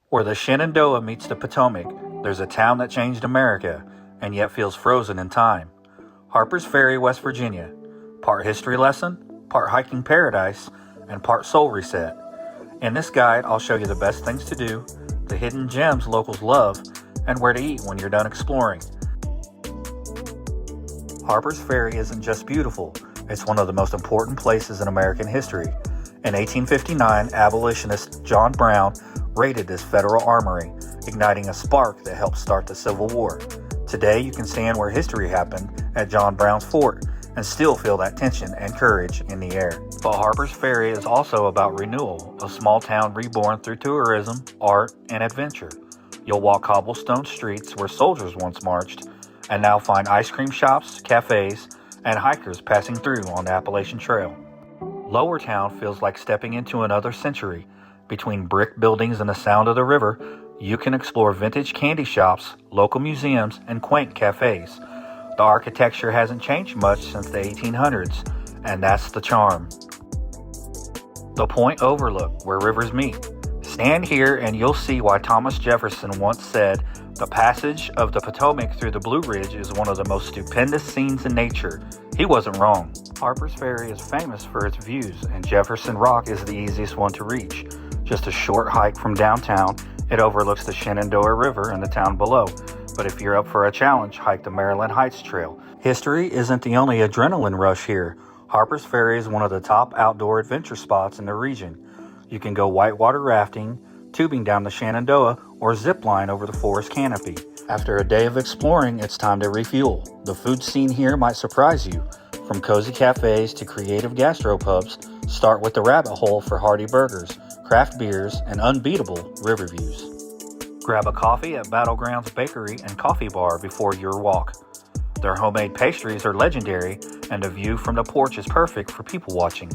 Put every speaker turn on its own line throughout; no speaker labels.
Where the Shenandoah meets the Potomac, there's a town that changed America and yet feels frozen in time. Harpers Ferry, West Virginia. Part history lesson, part hiking paradise, and part soul reset. In this guide, I'll show you the best things to do, the hidden gems locals love, and where to eat when you're done exploring. Harpers Ferry isn't just beautiful, it's one of the most important places in American history. In 1859, abolitionist John Brown raided this federal armory, igniting a spark that helped start the Civil War. Today, you can stand where history happened at John Brown's fort and still feel that tension and courage in the air. But Harpers Ferry is also about renewal, a small town reborn through tourism, art, and adventure. You'll walk cobblestone streets where soldiers once marched, and now find ice cream shops, cafes, and hikers passing through on the Appalachian Trail. Lower Town feels like stepping into another century. Between brick buildings and the sound of the river, you can explore vintage candy shops, local museums, and quaint cafes. The architecture hasn't changed much since the 1800s, and that's the charm. The Point Overlook, where rivers meet. Stand here and you'll see why Thomas Jefferson once said, "The passage of the Potomac through the Blue Ridge is one of the most stupendous scenes in nature." He wasn't wrong. Harpers Ferry is famous for its views, and Jefferson Rock is the easiest one to reach. Just a short hike from downtown, it overlooks the Shenandoah River and the town below. But if you're up for a challenge, hike the Maryland Heights Trail. History isn't the only adrenaline rush here. Harpers Ferry is one of the top outdoor adventure spots in the region. You can go whitewater rafting, tubing down the Shenandoah, or zip line over the forest canopy. After a day of exploring, it's time to refuel. The food scene here might surprise you. From cozy cafes to creative gastropubs, start with the Rabbit Hole for hearty burgers, craft beers, and unbeatable river views. Grab a coffee at Battlegrounds Bakery and Coffee Bar before your walk. Their homemade pastries are legendary, and a view from the porch is perfect for people watching.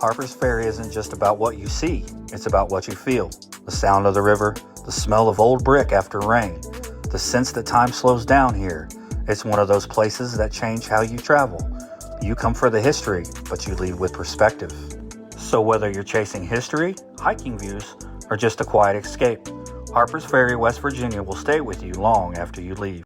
Harpers Ferry isn't just about what you see, it's about what you feel. The sound of the river, the smell of old brick after rain, the sense that time slows down here. It's one of those places that change how you travel. You come for the history, but you leave with perspective. So whether you're chasing history, hiking views, or just a quiet escape, Harpers Ferry, West Virginia will stay with you long after you leave.